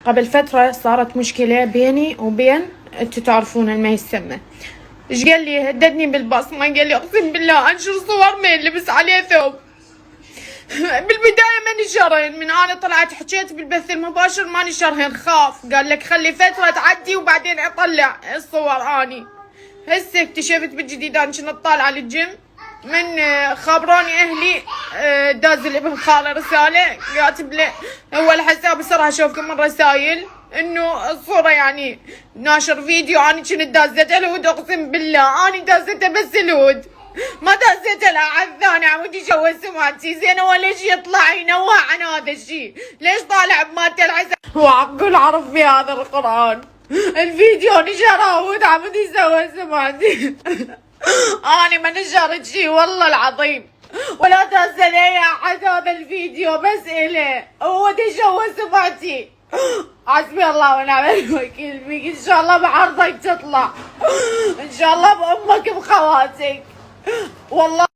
قبل فترة صارت مشكلة بيني وبين انتوا تعرفون الميسمة. ايش قال لي؟ هددني بالبصمة، قال لي اقسم بالله انشر صور مين لبس عليه ثوب. بالبداية ماني شرهن، من انا طلعت حكيت بالبث المباشر ماني شرهن، خاف قال لك خلي فترة تعدي وبعدين اطلع الصور. اني هسه اكتشفت بالجديد انا كنت طالعة على الجيم، من خبروني اهلي داز الابن خاله رساله كاتب له هو الحساب بصراحه اشوفكم الرسايل انه الصوره يعني ناشر فيديو انا كنت دازته الهود. اقسم بالله انا دازته بس الهود، ما دازته لا الثاني عمود يجوز سمعتي زين. هو ليش يطلع ينوه عن هذا الشيء؟ ليش طالع بمادة الحساب؟ هو عقول عرف في هذا القران الفيديو نشره هود عمود يسوي سمعتي. أنا ما نشرت شي والله العظيم، ولا ترسل لي أحد هذا الفيديو بس إله هو تشوه سمعتي. حسبي الله ونعم الوكيل فيك، إن شاء الله بعرضك تطلع، إن شاء الله بأمك بخواتك والله.